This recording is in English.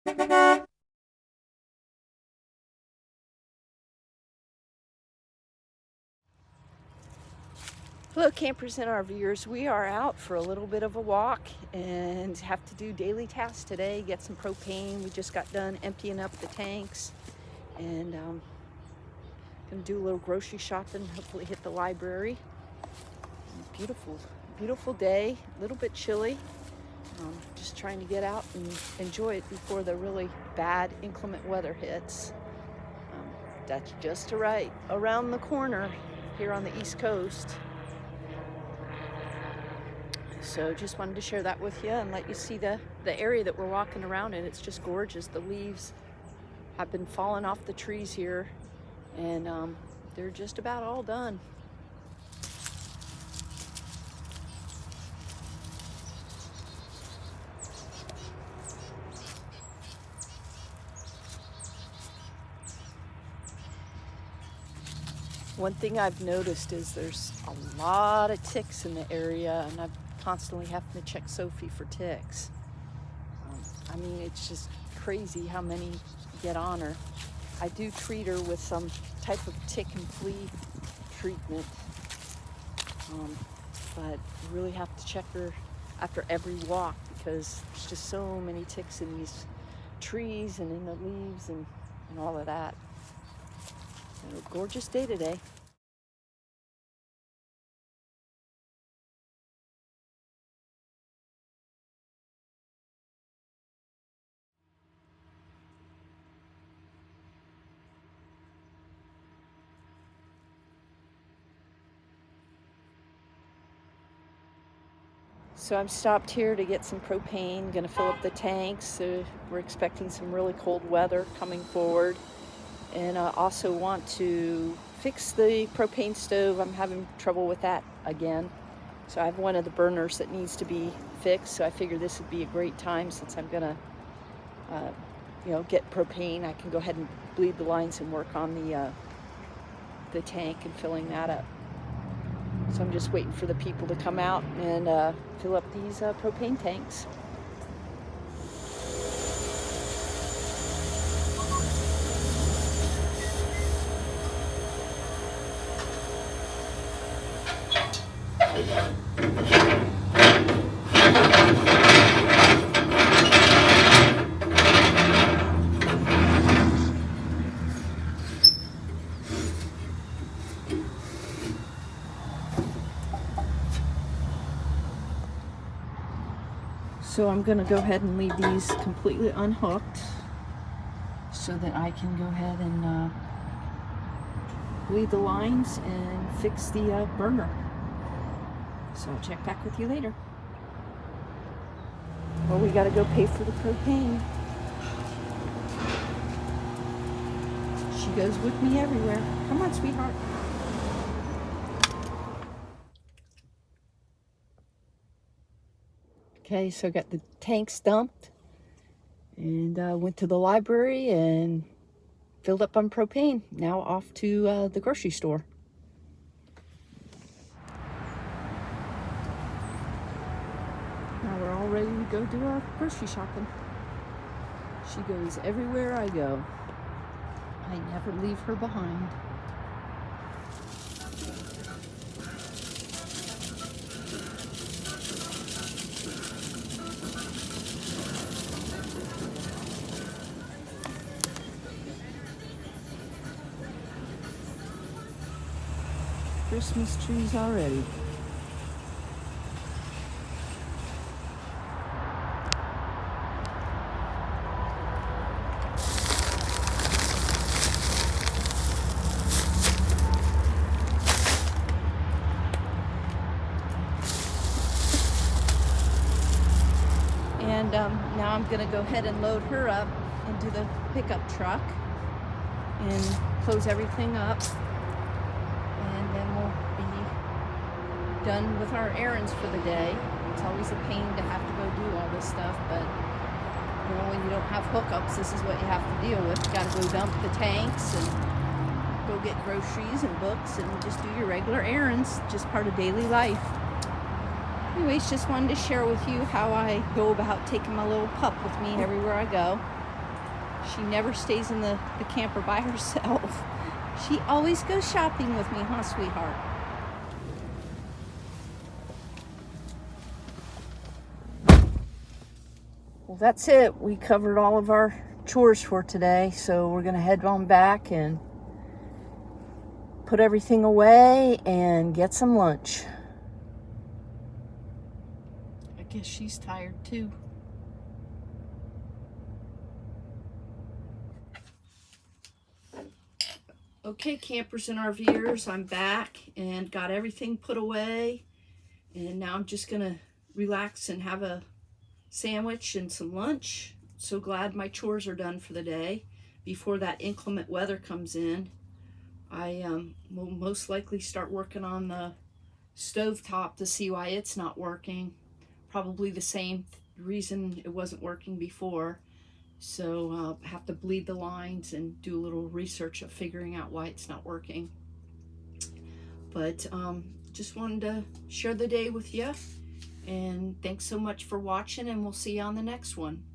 Hello campers and RVers, we are out for a little bit of a walk and have to do daily tasks today, get some propane. We just got done emptying up the tanks and gonna do a little grocery shopping, hopefully hit the library. Beautiful day, a little bit chilly. Just trying to get out and enjoy it before the really bad inclement weather hits. That's just right around the corner here on the East Coast. So just wanted to share that with you and let you see the area that we're walking around in. It's just gorgeous. The leaves have been falling off the trees here, and they're just about all done. One thing I've noticed is there's a lot of ticks in the area, and I'm constantly having to check Sophie for ticks. I mean, it's just crazy how many get on her. I do treat her with some type of tick and flea treatment, but really have to check her after every walk because there's just so many ticks in these trees and in the leaves and all of that. A gorgeous day today. So I'm stopped here to get some propane, gonna fill up the tanks. We're expecting some really cold weather coming forward. And I also want to fix the propane stove. I'm having trouble with that again. So I have one of the burners that needs to be fixed. So I figured this would be a great time since I'm gonna, get propane. I can go ahead and bleed the lines and work on the tank and filling that up. So I'm just waiting for the people to come out and fill up these propane tanks. So I'm going to go ahead and leave these completely unhooked so that I can go ahead and bleed the lines and fix the burner. So I'll check back with you later. Well, we got to go pay for the propane. She goes with me everywhere. Come on, sweetheart. Okay, so I got the tanks dumped and went to the library and filled up on propane. Now off to the grocery store. Now we're all ready to go do our grocery shopping. She goes everywhere I go. I never leave her behind. Christmas trees already. And now I'm going to go ahead and load her up into the pickup truck and close everything up. And then we'll be done with our errands for the day. It's always a pain to have to go do all this stuff, but when you don't have hookups, this is what you have to deal with. You got to go dump the tanks and go get groceries and books and just do your regular errands, just part of daily life. Anyways, just wanted to share with you how I go about taking my little pup with me everywhere I go. She never stays in the camper by herself. She always goes shopping with me, huh, sweetheart? Well, that's it. We covered all of our chores for today, so we're gonna head on back and put everything away and get some lunch. I guess she's tired too. Okay, campers and RVers, I'm back and got everything put away, and now I'm just gonna relax and have a sandwich and some lunch. So glad my chores are done for the day before that inclement weather comes in. I will most likely start working on the stovetop to see why it's not working. Probably the same reason it wasn't working before. So I'll have to bleed the lines and do a little research of figuring out why it's not working. But just wanted to share the day with you. And thanks so much for watching, and we'll see you on the next one.